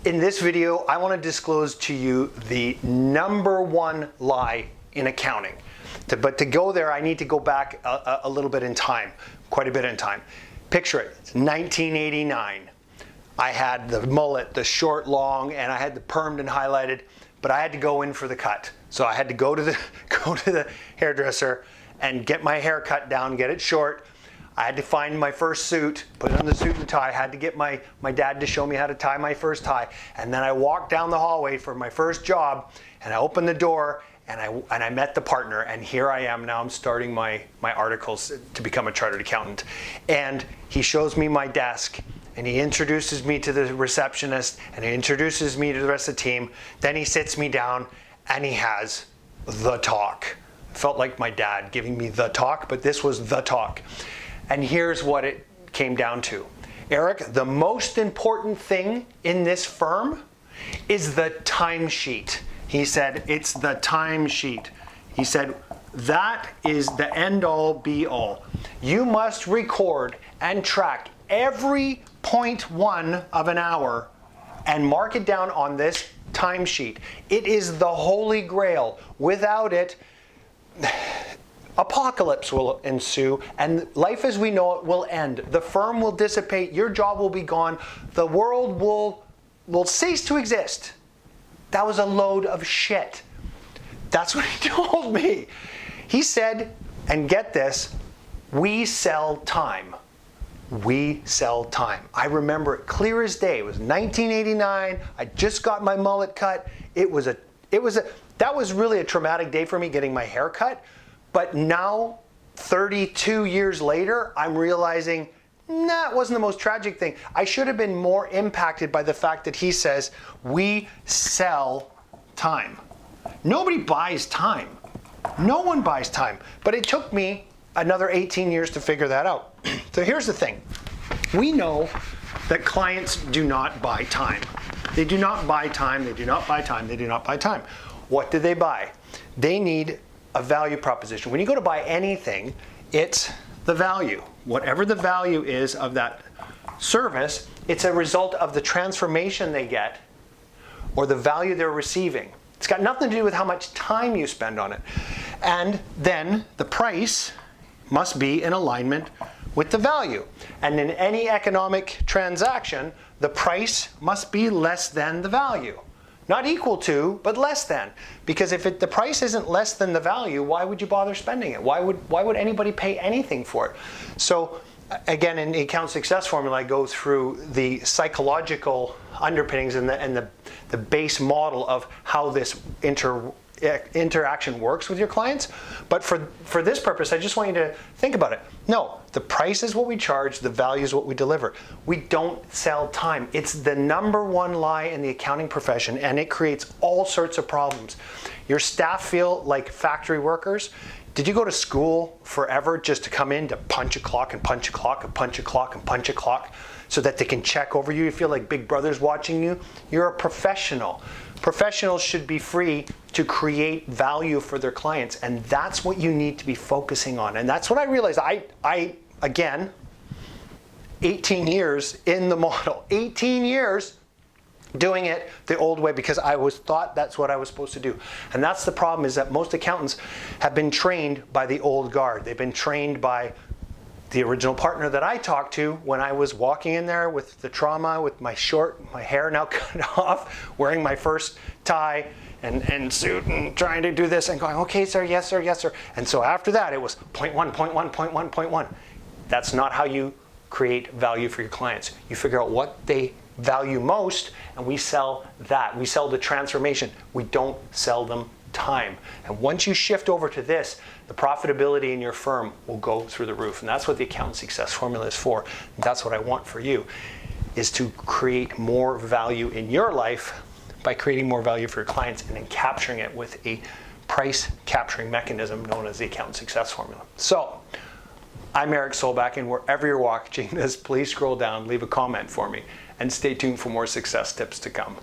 In this video, I want to disclose to you the #1 lie in accounting. But to go there, I need to go back a little bit in time, quite a bit in time. Picture it, it's 1989. I had the mullet, the short, long, and I had the permed and highlighted, but I had to go in for the cut. So I had to go to the hairdresser and get my hair cut down, get it short. I had to find my first suit, put on the suit and tie. I had to get my dad to show me how to tie my first tie. And then I walked down the hallway for my first job, and I opened the door, and I met the partner, and here I am now. I'm starting my articles to become a chartered accountant. And he shows me my desk, and he introduces me to the receptionist, and he introduces me to the rest of the team. Then he sits me down, and he has the talk. It felt like my dad giving me the talk, but this was the talk. And here's what it came down to. Eric, the most important thing in this firm is the timesheet. He said, it's the timesheet. He said, that is the end all be all. You must record and track every 0.1 of an hour and mark it down on this timesheet. It is the holy grail. Without it, apocalypse will ensue, and life as we know it will end. The firm will dissipate, your job will be gone, the world will cease to exist. That was a load of shit. That's what he told me. He said, and get this, we sell time. We sell time. I remember it clear as day. It was 1989. I just got my mullet cut. That was really a traumatic day for me, getting my hair cut. But now, 32 years later, I'm realizing, nah, it wasn't the most tragic thing. I should have been more impacted by the fact that he says, we sell time. Nobody buys time. No one buys time. But it took me another 18 years to figure that out. So here's the thing. We know that clients do not buy time. They do not buy time, they do not buy time, they do not buy time. What do they buy? They need a value proposition. When you go to buy anything, it's the value. Whatever the value is of that service, it's a result of the transformation they get or the value they're receiving. It's got nothing to do with how much time you spend on it. And then the price must be in alignment with the value. And in any economic transaction, the price must be less than the value. Not equal to, but less than. Because if the price isn't less than the value, why would you bother spending it? Why would anybody pay anything for it? So again, in the account success formula, I go through the psychological underpinnings and the base model of how this interaction works with your clients. But for this purpose, I just want you to think about it. No, the price is what we charge, the value is what we deliver. We don't sell time. It's the #1 lie in the accounting profession, and it creates all sorts of problems. Your staff feel like factory workers. Did you go to school forever just to come in to punch a clock and punch a clock and punch a clock and punch a clock so that they can check over you? You feel like Big Brother's watching you? You're a professional. Professionals should be free to create value for their clients, and that's what you need to be focusing on. And that's what I realized. I again, 18 years in the model, 18 years doing it the old way because I thought that's what I was supposed to do. And that's the problem, is that most accountants have been trained by the old guard. They've been trained by the original partner that I talked to when I was walking in there with the trauma, with my hair now cut off, wearing my first tie and suit and trying to do this and going, okay, sir, yes, sir, yes, sir. And so after that, it was 0.1, 0.1, 0.1, 0.1. That's not how you create value for your clients. You figure out what they value most, and we sell that. We sell the transformation. We don't sell them time. And once you shift over to this, the profitability in your firm will go through the roof. And that's what the accountant success formula is for. And that's what I want for you, is to create more value in your life by creating more value for your clients and then capturing it with a price capturing mechanism known as the accountant success formula. So I'm Eric Solback, and wherever you're watching this, please scroll down, leave a comment for me, and stay tuned for more success tips to come.